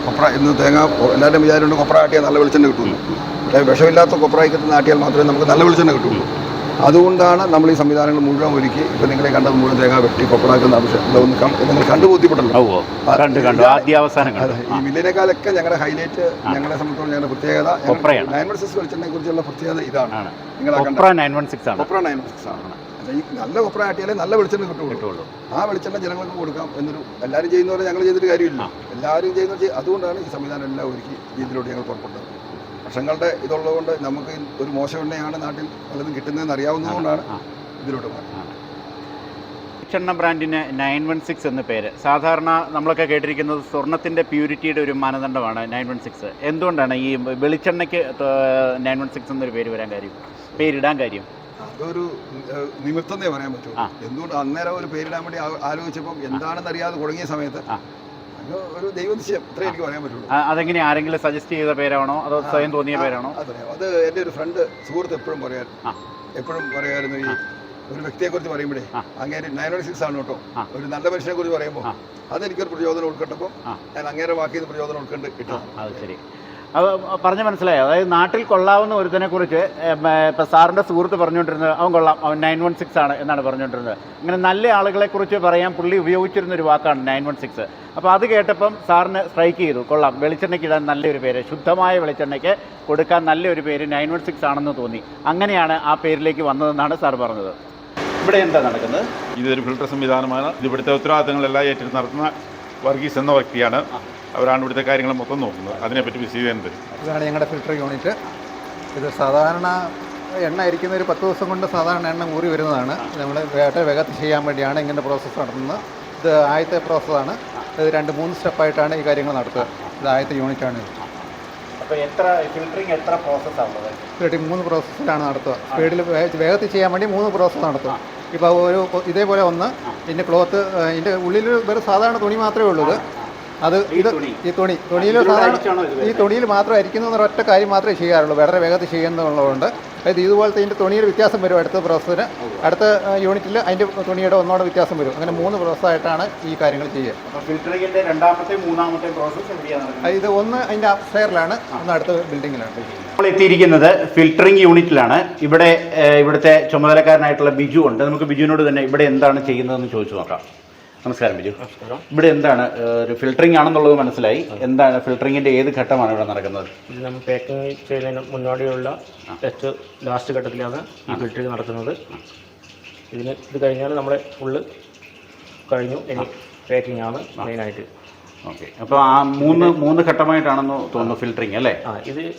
കൊപ്ര ഇന്ന് തേങ്ങ എല്ലാവരും വിചാരമുണ്ട് കൊപ്ര ആട്ടിയാൽ നല്ല വെളിച്ചെണ്ണ കിട്ടുന്നു. പക്ഷേ വിഷമില്ലാത്ത കൊപ്രയ്ക്കകത്ത് നാട്ടിയാൽ മാത്രമേ നമുക്ക് നല്ല വെളിച്ചെണ്ണ കിട്ടുള്ളൂ. അതുകൊണ്ടാണ് നമ്മൾ ഈ സംവിധാനങ്ങൾ മുഴുവൻ ഒരുക്കി ഇപ്പോൾ നിങ്ങളെ കണ്ടത് മുഴുവൻ തേങ്ങ വെട്ടി കൊപ്രാക്കുന്ന നിങ്ങൾ കണ്ടുബോധ്യപ്പെട്ടല്ലോ. ഈ മില്ലിനേക്കാളൊക്കെ ഞങ്ങളുടെ ഹൈലൈറ്റ്, ഞങ്ങളെ സംബന്ധിച്ചോളം ഞങ്ങളുടെ പ്രത്യേകത 916 വെളിച്ചെണ്ണയെ കുറിച്ചുള്ള പ്രത്യേകത ഇതാണ്. നിങ്ങളെ കൊപ്ര 916 ആണ്. ഈ നല്ല കൊപ്ര ആട്ടിയാലേ നല്ല വെളിച്ചെണ്ണ കിട്ടുള്ളൂ. ആ വെളിച്ചെണ്ണ ജനങ്ങൾക്ക് കൊടുക്കാം എന്നൊരു എല്ലാവരും ചെയ്യുന്ന പോലെ ഞങ്ങൾ ചെയ്തിട്ട് കാര്യമില്ല. എല്ലാവരും ചെയ്യുന്ന അതുകൊണ്ടാണ് ഈ സംവിധാനം എല്ലാം ഒരുക്കി ഇതിലൂടെ ഞങ്ങൾ പുറപ്പെട്ടത്. വർഷങ്ങളുടെ ഇതുള്ളതുകൊണ്ട് നമുക്ക് ഒരു മോശം എണ്ണയാണ് നാട്ടിൽ പലതും കിട്ടുന്നതെന്ന് അറിയാവുന്നതുകൊണ്ടാണ് ഇതിലോട്ട് മാറുന്നത്. വെളിച്ചെണ്ണ ബ്രാൻഡിന് 916 എന്ന പേര്. സാധാരണ നമ്മളൊക്കെ കേട്ടിരിക്കുന്നത് സ്വർണത്തിൻ്റെ പ്യൂരിറ്റിയുടെ ഒരു മാനദണ്ഡമാണ് 916. എന്തുകൊണ്ടാണ് ഈ വെളിച്ചെണ്ണയ്ക്ക് 916 എന്നൊരു പേരിടാൻ കാര്യം? അതൊരു നിമിത്തന്നേ പറയാൻ പറ്റുള്ളൂ. എന്തുകൊണ്ട് അന്നേരം ഒരു പേരിടാൻ വേണ്ടി ആലോചിച്ചപ്പം എന്താണെന്ന് അറിയാതെ തുടങ്ങിയ സമയത്ത് ഇത് ഒരു ദൈവനിശ്ചയം ഇത്രേ എനിക്ക് പറയാൻ പറ്റുള്ളൂ. അതെങ്ങനെ ആരെങ്കിലും സജസ്റ്റ് ചെയ്ത പേരാണോ അതോ സ്വയം തോന്നിയ പേരാണോ? അത് എൻ്റെ ഒരു ഫ്രണ്ട് സുഹൃത്ത് എപ്പോഴും പറയായിരുന്നു ഈ ഒരു വ്യക്തിയെക്കുറിച്ച് പറയുമ്പോഴേ അങ്ങേര് 916 ആണ് കേട്ടോ. ഒരു നല്ല മനുഷ്യനെ കുറിച്ച് പറയുമ്പോൾ അതെനിക്കൊരു പ്രചോദനം ഉൾക്കൊണ്ടപ്പോൾ ഞാൻ അങ്ങേരെ വാക്കിൽ നിന്ന് പ്രചോദനം ഉൾക്കൊണ്ട് കിട്ടും. അത് ശരി, അത് പറഞ്ഞ് മനസ്സിലായി. അതായത് നാട്ടിൽ കൊള്ളാവുന്ന ഒരുത്തനെ കുറിച്ച് ഇപ്പം സാറിൻ്റെ സുഹൃത്ത് പറഞ്ഞുകൊണ്ടിരുന്നത് അവൻ കൊള്ളാം, അവൻ 916 ആണ് എന്നാണ് പറഞ്ഞുകൊണ്ടിരുന്നത്. അങ്ങനെ നല്ല ആളുകളെ കുറിച്ച് പറയാൻ പുള്ളി ഉപയോഗിച്ചിരുന്നൊരു വാക്കാണ് 916. അപ്പോൾ അത് കേട്ടപ്പം സാറിന് സ്ട്രൈക്ക് ചെയ്തു, കൊള്ളാം, വെളിച്ചെണ്ണയ്ക്ക് ഇടാൻ നല്ലൊരു പേര്, ശുദ്ധമായ വെളിച്ചെണ്ണയ്ക്ക് കൊടുക്കാൻ നല്ലൊരു പേര് 916 ആണെന്ന് തോന്നി. അങ്ങനെയാണ് ആ പേരിലേക്ക് വന്നതെന്നാണ് സാർ പറഞ്ഞത്. ഇവിടെ എന്താ നടക്കുന്നത്? ഇതൊരു ഫിൽട്ടർ സംവിധാനമാണ്. ഇത് ഇവിടുത്തെ ഉത്തരവാദിത്തങ്ങളെല്ലാം ഏറ്റെടുത്ത് നടത്തുന്ന വർഗീസ് എന്ന വ്യക്തിയാണ്. അവരാണ് ഇവിടുത്തെ കാര്യങ്ങൾ മൊത്തം നോക്കുന്നത്. അതിനെപ്പറ്റി വിശദീകരണം തരും. ഇതാണ് ഞങ്ങളുടെ ഫിൽട്ടർ യൂണിറ്റ്. ഇത് സാധാരണ എണ്ണ അരിക്കുന്ന ഒരു 10 ദിവസം കൊണ്ട് സാധാരണ എണ്ണ ഊറി വരുന്നതാണ്. നമ്മൾ വേഗത്തിൽ ചെയ്യാൻ വേണ്ടിയാണ് ഇങ്ങനെ പ്രോസസ്സ് നടത്തുന്നത്. ഇത് ആദ്യത്തെ പ്രോസസ്സാണ്. ഇത് 2-3 സ്റ്റെപ്പായിട്ടാണ് ഈ കാര്യങ്ങൾ നടത്തുക. ഇത് ആദ്യത്തെ യൂണിറ്റാണ്. അപ്പോൾ എത്ര പ്രോസസ്സാണുള്ളത്? ഫിൽട്ടറിങ് 3 പ്രോസസ്സിലാണ് നടത്തുക. സ്പീഡിൽ വേഗത്തിൽ ചെയ്യാൻ വേണ്ടി 3 പ്രോസസ്സ് നടത്തുക. ഇപ്പോൾ ഒരു ഇതേപോലെ ഒന്ന്, ഇതിൻ്റെ ക്ലോത്ത്, ഇതിൻ്റെ ഉള്ളിൽ വേറെ സാധാരണ തുണി മാത്രമേ ഉള്ളൂ. അത് ഈ തുണിയിൽ സാധാരണ ഈ തുണിയിൽ മാത്രം അരിക്കുന്നു എന്നൊരൊറ്റ കാര്യം മാത്രമേ ചെയ്യാറുള്ളൂ. വളരെ വേഗത്തിൽ ചെയ്യുന്നതുള്ളതുകൊണ്ട് അതായത് ഇതുപോലത്തെ ഇതിൻ്റെ തുണിയുടെ വ്യത്യാസം വരും. അടുത്ത പ്രോസസ്സിന് അടുത്ത യൂണിറ്റിൽ അതിൻ്റെ തുണിയുടെ ഒന്നോടെ വ്യത്യാസം വരും. അങ്ങനെ 3 പ്രോസസ്സായിട്ടാണ് ഈ കാര്യങ്ങൾ ചെയ്യുക. ഫിൽറ്ററിങ്ങിൻ്റെ രണ്ടാമത്തെ മൂന്നാമത്തെ പ്രോസസ്സ് ഇത് ഒന്ന് അതിൻ്റെ അപ്സ്റ്റെയറിലാണ്, ഒന്ന് അടുത്ത ബിൽഡിങ്ങിലാണ്. നമ്മൾ എത്തിയിരിക്കുന്നത് ഫിൽറ്ററിംഗ് യൂണിറ്റിലാണ്. ഇവിടുത്തെ ചുമതലക്കാരനായിട്ടുള്ള ബിജു ഉണ്ട്. നമുക്ക് ബിജുവിനോട് തന്നെ ഇവിടെ എന്താണ് ചെയ്യുന്നതെന്ന് ചോദിച്ചു നോക്കാം. നമസ്കാരം ബിജു. ഇവിടെ എന്താണ് ഒരു ഫിൽറ്ററിംഗ് ആണെന്നുള്ളത് മനസ്സിലായി. എന്താണ് ഫിൽറ്ററിങ്ങിൻ്റെ ഏത് ഘട്ടമാണ് ഇവിടെ നടക്കുന്നത്? ഇത് നമ്മൾ പാക്കിംഗ് ചെയ്യുന്നതിന് മുന്നോടിയുള്ള ലാസ്റ്റ് ഘട്ടത്തിലാണ് ഈ ഫിൽറ്ററിംഗ് നടക്കുന്നത്. ഇത് കഴിഞ്ഞാൽ നമ്മുടെ ഫുള്ള് കഴിഞ്ഞു. ഇനി പാക്കിംഗ് ആണ് മെയിനായിട്ട്. ഓക്കെ, അപ്പോൾ ആ മൂന്ന് ഘട്ടമായിട്ടാണെന്ന് തോന്നുന്നു ഫിൽറ്ററിങ് അല്ലേ?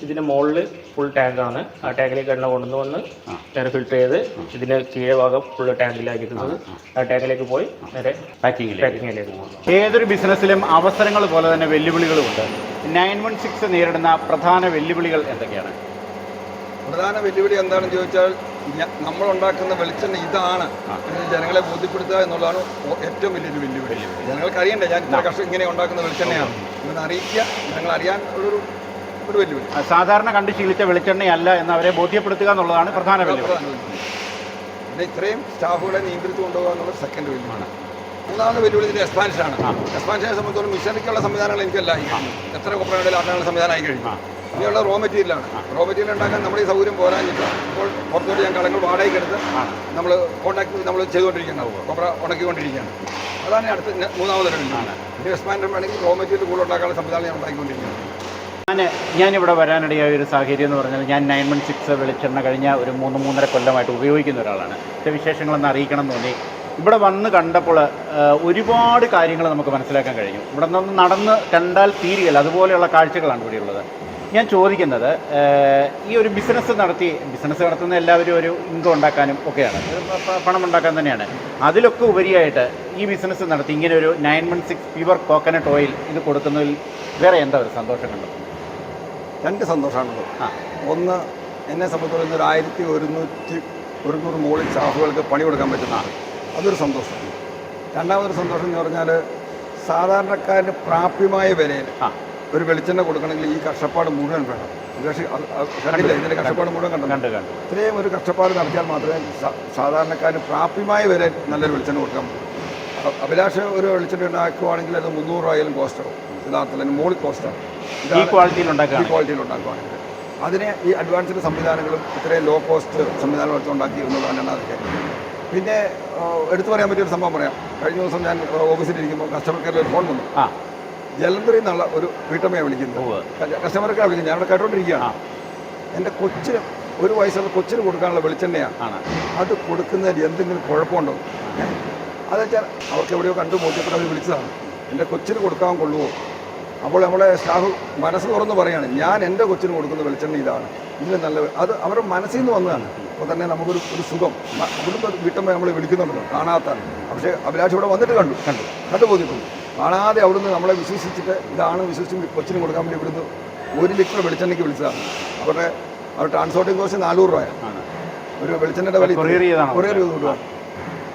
ഇതിൻ്റെ മുകളിൽ ഫുൾ ടാങ്കാണ്. ആ ടാങ്കിലേക്ക് എണ്ണ കൊണ്ടുവന്ന് നേരെ ഫിൽറ്റർ ചെയ്ത് ഇതിൻ്റെ കീഴേ ഭാഗം ഫുള്ള് ടാങ്കിലായിരിക്കുന്നത്. ആ ടാങ്കിലേക്ക് പോയി നേരെ പാക്കിങ്ങിലേക്ക് പോകും. ഏതൊരു ബിസിനസ്സിലും അവസരങ്ങൾ പോലെ തന്നെ വെല്ലുവിളികളുമുണ്ട്. 916 നേരിടുന്ന പ്രധാന വെല്ലുവിളികൾ എന്തൊക്കെയാണ്? പ്രധാന വെല്ലുവിളി എന്താണെന്ന് ചോദിച്ചാൽ നമ്മളുണ്ടാക്കുന്ന വെളിച്ചെണ്ണ ഇതാണ് എന്ന് ജനങ്ങളെ ബോധ്യപ്പെടുത്തുക എന്നുള്ളതാണ് ഏറ്റവും വലിയൊരു വെല്ലുവിളി. ജനങ്ങൾക്ക് അറിയണ്ടേ ഞാൻ ഇത്ര കർഷകർ ഇങ്ങനെ ഉണ്ടാക്കുന്ന വെളിച്ചെണ്ണയാണ് എന്ന് അറിയിക്കുക, ജനങ്ങൾ അറിയാൻ ഒരു വെല്ലുവിളി. സാധാരണ കണ്ടു ശീലിച്ച വെളിച്ചെണ്ണയല്ല എന്ന് അവരെ ബോധ്യപ്പെടുത്തുക എന്നുള്ളതാണ് പ്രധാന വെല്ലുവിളി. പിന്നെ ഇത്രയും സ്റ്റാഫുകളെ നിയന്ത്രിച്ചു കൊണ്ടുപോകുക എന്നുള്ളത് സെക്കൻഡ് വെല്ലുവിളിയാണ്. മൂന്നാമത് വെല്ലുവിളി ഇതിൻ്റെ എക്സ്പാൻഷനാണ്. എക്സ്പാൻഷനെ സംബന്ധിച്ചോളം മിഷനറിക്കുള്ള സംവിധാനങ്ങൾ എനിക്കല്ല. എത്ര കൊപ്രയുടെ ആട്ടാനുള്ള സംവിധാനമായി കഴിഞ്ഞു. ഇനിയുള്ള റോ മെറ്റീരിയലാണ്. റോ മെറ്റീരിയൽ ഉണ്ടാക്കാൻ നമ്മുടെ ഈ സൗകര്യം പോരാഞ്ഞിട്ട് ഇപ്പോൾ പുറത്തോട്ട് ഞാൻ കളങ്ങൾ വാടകയ്ക്ക് എടുത്ത് നമ്മൾ ചെയ്തുകൊണ്ടിരിക്കുകയാണ്. കൊപ്ര ഉണക്കിക്കൊണ്ടിരിക്കുകയാണ്. അതാണ് അടുത്ത മൂന്നാമതൊരു വെല്ലുവിളി. ഇനി എക്സ്പാൻഷൻ വേണമെങ്കിൽ റോ മെറ്റീരിയൽ കൂടുതൽ ഉണ്ടാക്കാനുള്ള സംവിധാനം ഞാൻ ഉണ്ടാക്കിക്കൊണ്ടിരിക്കുകയാണ്. ഞാനിവിടെ വരാനിടയായ ഒരു സാഹചര്യം എന്ന് പറഞ്ഞാൽ ഞാൻ 916 വെളിച്ചെണ്ണ കഴിഞ്ഞ ഒരു 3-3.5 കൊല്ലമായിട്ട് ഉപയോഗിക്കുന്ന ഒരാളാണ്. ഇതിൻ്റെ വിശേഷങ്ങളൊന്ന് അറിയിക്കണം എന്ന് തോന്നി. ഇവിടെ വന്ന് കണ്ടപ്പോൾ ഒരുപാട് കാര്യങ്ങൾ നമുക്ക് മനസ്സിലാക്കാൻ കഴിഞ്ഞു. ഇവിടെ നിന്ന് നടന്ന് കണ്ടാൽ തീരുകയില്ല, അതുപോലെയുള്ള കാഴ്ചകളാണ് ഇവിടെയുള്ളത്. ഞാൻ ചോദിക്കുന്നത്, ഈ ഒരു ബിസിനസ് നടത്തുന്ന എല്ലാവരും ഒരു ഇൻകം ഉണ്ടാക്കാനും ഒക്കെയാണ്, പണം ഉണ്ടാക്കാൻ തന്നെയാണ്. അതിലൊക്കെ ഉപരിയായിട്ട് ഈ ബിസിനസ് നടത്തി ഇങ്ങനെ ഒരു 916 പ്യുവർ കോക്കനട്ട് ഓയിൽ ഇത് കൊടുക്കുന്നതിൽ വേറെ എന്താ ഒരു സന്തോഷം കണ്ടത്? 2 സന്തോഷമാണുള്ളത്. ഒന്ന്, എന്നെ സംബന്ധിച്ചിടത്തോളം 1100 മുകളിൽ സ്റ്റാഫുകൾക്ക് പണി കൊടുക്കാൻ പറ്റുന്നതാണ്. അതൊരു സന്തോഷം. രണ്ടാമതൊരു സന്തോഷം എന്ന് പറഞ്ഞാൽ സാധാരണക്കാരന് പ്രാപ്യമായ വിലയിൽ ഒരു വെളിച്ചെണ്ണ കൊടുക്കണമെങ്കിൽ ഈ കഷ്ടപ്പാട് മുഴുവൻ വേണം. കണ്ടില്ല ഇതിൻ്റെ കഷ്ടപ്പാട് മുഴുവൻ കണ്ടു. ഇത്രയും ഒരു കഷ്ടപ്പാട് നടത്തിയാൽ മാത്രമേ സാധാരണക്കാരന് പ്രാപ്യമായ വില നല്ലൊരു വെളിച്ചെണ്ണ കൊടുക്കാൻ പറ്റും. അഭിലാഷ് ഒരു വെളിച്ചെണ്ണ ഉണ്ടാക്കുവാണെങ്കിൽ അത് 300 രൂപയിലും കോസ്റ്റാവും. യഥാർത്ഥത്തിൽ അതിന് മുകളിൽ കോസ്റ്റാണ്. ഈ ക്വാളിറ്റിയിൽ ഉണ്ടാക്കുവാണെങ്കിൽ അതിനെ ഈ അഡ്വാൻസ്ഡ് സംവിധാനങ്ങളും ഇത്രയും ലോ കോസ്റ്റ് സംവിധാനങ്ങൾ വെച്ചുണ്ടാക്കി എന്നുള്ളതാണ് അത് കാര്യം. പിന്നെ എടുത്തു പറയാൻ പറ്റിയൊരു സംഭവം പറയാം. കഴിഞ്ഞ ദിവസം ഞാൻ ഓഫീസിലിരിക്കുമ്പോൾ കസ്റ്റമർ കെയറിൽ ഒരു ഫോൺ വന്നു. ജലന്ധറിൽ നിന്നുള്ള ഒരു വീട്ടമ്മയെ വിളിക്കുന്നത്. കസ്റ്റമർ കെയർ വിളിക്കുന്നത്. ഞാൻ അവിടെ കേട്ടോണ്ടിരിക്കുകയാണ്. എൻ്റെ കൊച്ചിന് 1 വയസ്സുള്ള കൊച്ചിന് കൊടുക്കാനുള്ള വെളിച്ചെണ്ണയാണ്. അത് കൊടുക്കുന്നതിൽ എന്തെങ്കിലും കുഴപ്പമുണ്ടോ? അത് വെച്ചാൽ അവർക്ക് എവിടെയോ കണ്ടു മോശപ്പെട്ട് അവർ വിളിച്ചതാണ്. എൻ്റെ കൊച്ചിന് കൊടുക്കാൻ കൊള്ളുമോ? അപ്പോൾ നമ്മളെ സ്റ്റാഫ് മനസ്സ് തുറന്ന് പറയുകയാണ്, ഞാൻ എൻ്റെ കൊച്ചിന് കൊടുക്കുന്ന വെളിച്ചെണ്ണ ഇതാണ്, ഇതിന് നല്ല അത് അവരുടെ മനസ്സിൽ നിന്ന് വന്നതാണ്. അപ്പോൾ തന്നെ നമുക്കൊരു സുഖം. ഇവിടുത്തെ വീട്ടമ്മ നമ്മൾ വിളിക്കുന്നുണ്ടല്ലോ, കാണാത്താണ്. പക്ഷേ അഭിലാഷ് ഇവിടെ വന്നിട്ട് കണ്ടു ബോധ്യപ്പെട്ടു. കാണാതെ അവിടുന്ന് നമ്മളെ വിശ്വസിച്ചിട്ട് ഇതാണ് വിശ്വസിച്ച് കൊച്ചിന് കൊടുക്കാൻ വേണ്ടി ഇവിടുന്ന് 1 ലിറ്റർ വെളിച്ചെണ്ണയ്ക്ക് വിളിച്ചതാണ്. അവരുടെ ട്രാൻസ്പോർട്ടിംഗ് കോസ്റ്റ് 400 രൂപയാണ്. ഒരു വെളിച്ചെണ്ണയുടെ വില കൊറിയർ ചെയ്ത് കൊണ്ടുപോകാം.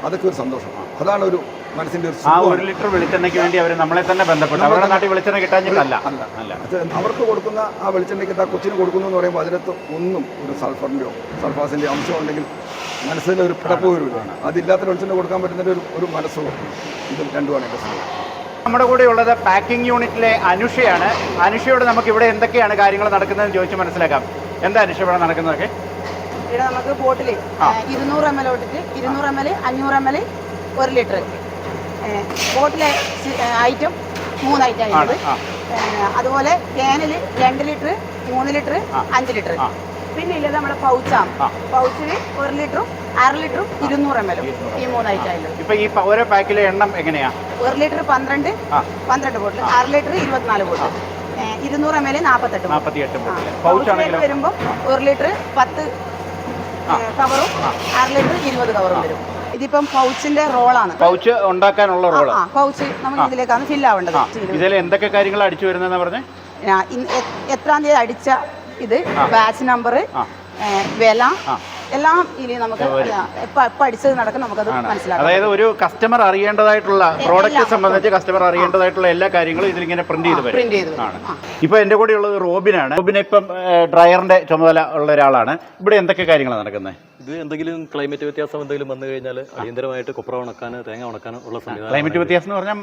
അതൊക്കെ ഒരു സന്തോഷം. അതാണ് ഒരു മനസ്സിന്റെ ഒരു ആ സുഖമാണ്. 1 ലിറ്റർ വെളിച്ചെണ്ണയ്ക്ക് വേണ്ടി അവർ നമ്മളെ തന്നെ ബന്ധപ്പെട്ടു. അവരുടെ നാട്ടിൽ വെളിച്ചെണ്ണ കിട്ടാഞ്ഞിട്ടല്ല. അല്ല അത് അവർക്ക് കൊടുക്കുന്ന ആ വെളിച്ചെണ്ണയ്ക്ക് ആ കൊച്ചിന് കൊടുക്കുന്നു എന്ന് പറയുമ്പോൾ അതിനകത്ത് ഒന്നും ഒരു സൾഫറിൻ്റെയോ സൾഫാസിൻ്റെയോ അംശം ഉണ്ടെങ്കിൽ മനസ്സിൽ ഒരു പിടപ്പ് വരില്ല. അതില്ലാത്ത വെളിച്ചെണ്ണ കൊടുക്കാൻ പറ്റുന്ന ഒരു മനസ്സും ഇതും രണ്ടുമാണ് എൻ്റെ സുഖം. നമ്മുടെ കൂടെ ഉള്ളത് പാക്കിംഗ് യൂണിറ്റിലെ അനുഷയാണ്. അനുഷയോട് നമുക്ക് ഇവിടെ എന്തൊക്കെയാണ് കാര്യങ്ങൾ നടക്കുന്നതെന്ന് ചോദിച്ച് മനസ്സിലാക്കാം. എന്താ അനുഷ ഇവിടെ നടക്കുന്നതൊക്കെ? ഇവിടെ നമുക്ക് ബോട്ടിൽ 200 ml തൊട്ടിട്ട് 200 ml 500 ml 1 ലിറ്റർ ബോട്ടിലെ ഐറ്റം 3 ഐറ്റം ആയിരുന്നത്. അതുപോലെ ക്യാനിൽ 2 ലിറ്റർ 3 ലിറ്റർ 5 ലിറ്റർ. പിന്നെ ഇല്ലത് നമ്മുടെ പൗച്ചാണ്. പൗച്ചിൽ 1 ലിറ്ററും 1/2 ലിറ്ററും 200 ml ഈ 3 ഐറ്റം ആയിരുന്നു. ഇപ്പൊ ഈ ഓരോ പാക്കിലെ എണ്ണം എങ്ങനെയാ? 1 ലിറ്റർ 12 ബോട്ടിൽ, 1/2 ലിറ്റർ 24 ബോട്ടിൽ, 200 ml 48 ബോട്ടിൽ. പൗച്ചാണെങ്കിലും വരുമ്പോൾ 1 ലിറ്റർ 10 കവറും 1/2 ലിറ്റർ 20 കവറും വരും. ഇതിപ്പം പൗച്ചിന്റെ റോളാണ്. പൗച്ച് ഉണ്ടാക്കാനുള്ള റോള്. പൗച്ച് നമുക്ക് ഇതിലേക്കാണ് ഫില്ല് ആവേണ്ടത്. ഇതിൽ എന്തൊക്കെ കാര്യങ്ങൾ അടിച്ചു വരുന്നതെന്ന് പറഞ്ഞേ? എത്രാം തീയതി അടിച്ച ഇത്, ബാച്ച് നമ്പർ, വില, എല്ലാം ഇനി നമുക്ക് പഠിച്ചത് നടക്കും. നമുക്കത് മനസ്സിലാക്കാം. അതായത് ഒരു കസ്റ്റമർ അറിയേണ്ടതായിട്ടുള്ള പ്രോഡക്റ്റ് സംബന്ധിച്ച് കസ്റ്റമർ അറിയേണ്ടതായിട്ടുള്ള എല്ലാ കാര്യങ്ങളും ഇതിലിങ്ങനെ പ്രിന്റ് ചെയ്ത് വരും. ഇപ്പൊ എന്റെ കൂടെ ഉള്ളത് റോബിനാണ്. റോബിന് ഇപ്പം ഡ്രയറിന്റെ ചുമതല ഉള്ള ഒരാളാണ്. ഇവിടെ എന്തൊക്കെ കാര്യങ്ങളാണ് നടക്കുന്നത്? ഇത് എന്തെങ്കിലും ക്ലൈമറ്റ് വ്യത്യാസം എന്തെങ്കിലും വന്നു കഴിഞ്ഞാൽ അടിയന്തരമായിട്ട് കൊപ്ര ഉണക്കാൻ, തേങ്ങ ഉണക്കാൻ ഉള്ള സംവിധാനം. ക്ലൈമറ്റ് വ്യത്യാസം എന്ന് പറഞ്ഞാൽ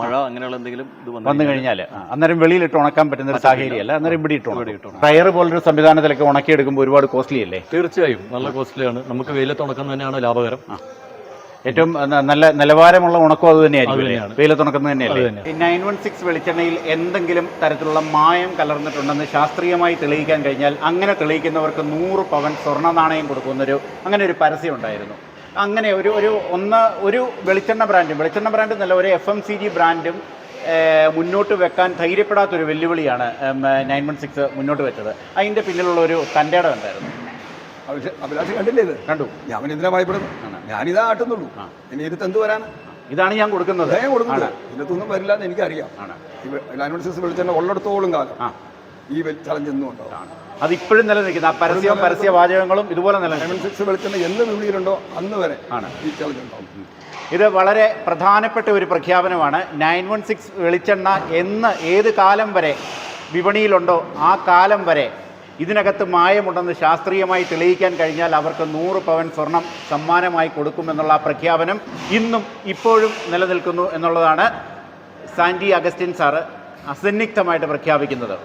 മഴ അങ്ങനെയുള്ള എന്തെങ്കിലും ഇത് വന്നു കഴിഞ്ഞാൽ അന്നേരം വെളിയിലിട്ട് ഉണക്കാൻ പറ്റുന്ന ഒരു സാഹചര്യമല്ല. അന്നേരം ഇവിടെ ഇട്ടു ടയർ പോലൊരു സംവിധാനത്തിലൊക്കെ ഉണക്കിയെടുക്കുമ്പോൾ ഒരുപാട് കോസ്റ്റ്ലി അല്ലേ? തീർച്ചയായും നല്ല കോസ്റ്റ്ലിയാണ്. നമുക്ക് വെയിലത്ത് ഉണക്കാൻ തന്നെയാണ് ലാഭകരം. ഏറ്റവും നല്ല നിലവാരമുള്ള ഉണക്കം അത് തന്നെയായിരിക്കും. വെയിലത്തുണക്കുന്നത് തന്നെയല്ലേ? 916 വെളിച്ചെണ്ണയിൽ എന്തെങ്കിലും തരത്തിലുള്ള മായം കലർന്നിട്ടുണ്ടെന്ന് ശാസ്ത്രീയമായി തെളിയിക്കാൻ കഴിഞ്ഞാൽ അങ്ങനെ തെളിയിക്കുന്നവർക്ക് 100 പവൻ സ്വർണ്ണ നാണയം കൊടുക്കുന്നൊരു അങ്ങനെ ഒരു പരസ്യം ഉണ്ടായിരുന്നു. അങ്ങനെ ഒരു വെളിച്ചെണ്ണ ബ്രാൻഡ് എന്നല്ല, ഒരു FMCG ബ്രാൻഡും മുന്നോട്ട് വെക്കാൻ ധൈര്യപ്പെടാത്തൊരു വെല്ലുവിളിയാണ് 916 മുന്നോട്ട് വെച്ചത്. അതിൻ്റെ പിന്നിലുള്ള ഒരു തൻ്റെടം ഉണ്ടായിരുന്നു. അഭിലാഷ് കണ്ടില്ലേ ഇത്? കണ്ടു. ഞാൻ എന്തിനാ ഭയപ്പെടുന്നു? ഞാനിതാ ആട്ടുന്നുള്ളൂ. ഇനി ഇരുത്ത് എന്ത് വരാൻ? ഇതാണ് ഞാൻ കൊടുക്കുന്നത്. ഇതിനകത്തൊന്നും വരില്ല എന്ന് എനിക്കറിയാം. 916 വെളിച്ചെണ്ണ ഉള്ളിടത്തോളം കാലം ഈ ചലഞ്ച് എന്നും ഉണ്ടാവും. അത് ഇപ്പോഴും നിലനിൽക്കുന്ന ആ പരസ്യ വാചകങ്ങളും ഇതുപോലെ നിലനിൽക്കും. 916 വെളിച്ചെണ്ണ എന്ന് വിപണിയിലുണ്ടോ അന്ന് വരെ ആണ് ഈ ചലഞ്ച് ഉണ്ടാവും. ഇത് വളരെ പ്രധാനപ്പെട്ട ഒരു പ്രഖ്യാപനമാണ്. 916 വെളിച്ചെണ്ണ എന്ന് ഏത് കാലം വരെ വിപണിയിലുണ്ടോ ആ കാലം വരെ ഇതിനകത്ത് മായമുണ്ടെന്ന് ശാസ്ത്രീയമായി തെളിയിക്കാൻ കഴിഞ്ഞാൽ അവർക്ക് 100 പവൻ സ്വർണം സമ്മാനമായി കൊടുക്കുമെന്നുള്ള പ്രഖ്യാപനം ഇന്നും ഇപ്പോഴും നിലനിൽക്കുന്നു എന്നുള്ളതാണ് സാൻഡി അഗസ്റ്റിൻ സാറ് അസന്നിഗ്ധമായിട്ട് പ്രഖ്യാപിക്കുന്നത്.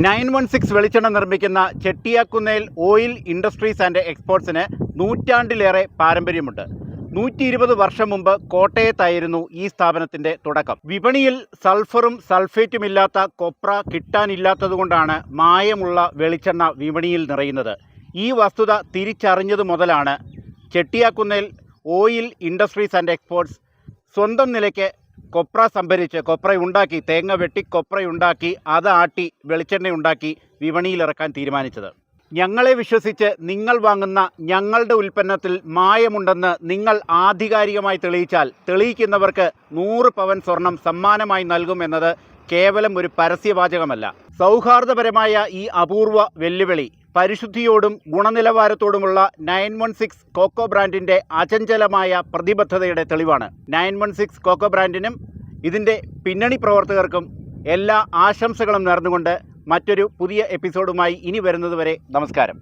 916 വെളിച്ചെണ്ണ നിർമ്മിക്കുന്ന ചെട്ടിയാക്കുന്നേൽ ഓയിൽ ഇൻഡസ്ട്രീസ് ആൻഡ് എക്സ്പോർട്സിന് നൂറ്റാണ്ടിലേറെ പാരമ്പര്യമുണ്ട്. 120 വർഷം മുമ്പ് കോട്ടയത്തായിരുന്നു ഈ സ്ഥാപനത്തിൻ്റെ തുടക്കം. വിപണിയിൽ സൾഫറും സൾഫേറ്റുമില്ലാത്ത കൊപ്ര കിട്ടാനില്ലാത്തതുകൊണ്ടാണ് മായമുള്ള വെളിച്ചെണ്ണ വിപണിയിൽ നിറയുന്നത്. ഈ വസ്തുത തിരിച്ചറിഞ്ഞതു മുതലാണ് ചെട്ടിയാക്കുന്നേൽ ഓയിൽ ഇൻഡസ്ട്രീസ് ആൻഡ് എക്സ്പോർട്സ് സ്വന്തം നിലയ്ക്ക് കൊപ്ര സംഭരിച്ച് കൊപ്രയുണ്ടാക്കി, തേങ്ങ വെട്ടി കൊപ്രയുണ്ടാക്കി അത് ആട്ടി വെളിച്ചെണ്ണയുണ്ടാക്കി വിപണിയിലിറക്കാൻ തീരുമാനിച്ചത്. ഞങ്ങളെ വിശ്വസിച്ച് നിങ്ങൾ വാങ്ങുന്ന ഞങ്ങളുടെ ഉൽപ്പന്നത്തിൽ മായമുണ്ടെന്ന് നിങ്ങൾ ആധികാരികമായി തെളിയിച്ചാൽ തെളിയിക്കുന്നവർക്ക് 100 പവൻ സ്വർണം സമ്മാനമായി നൽകുമെന്നത് കേവലം ഒരു പരസ്യവാചകമല്ല. സൗഹാർദ്ദപരമായ ഈ അപൂർവ വെല്ലുവിളി പരിശുദ്ധിയോടും ഗുണനിലവാരത്തോടുമുള്ള 916 കോക്കോ ബ്രാൻഡിൻ്റെ അചഞ്ചലമായ പ്രതിബദ്ധതയുടെ തെളിവാണ്. 916 കോക്കോ ബ്രാൻഡിനും ഇതിൻ്റെ പിന്നണി പ്രവർത്തകർക്കും എല്ലാ ആശംസകളും നേർന്നുകൊണ്ട് മറ്റൊരു പുതിയ എപ്പിസോഡുമായി ഇനി വരുന്നതുവരെ നമസ്കാരം.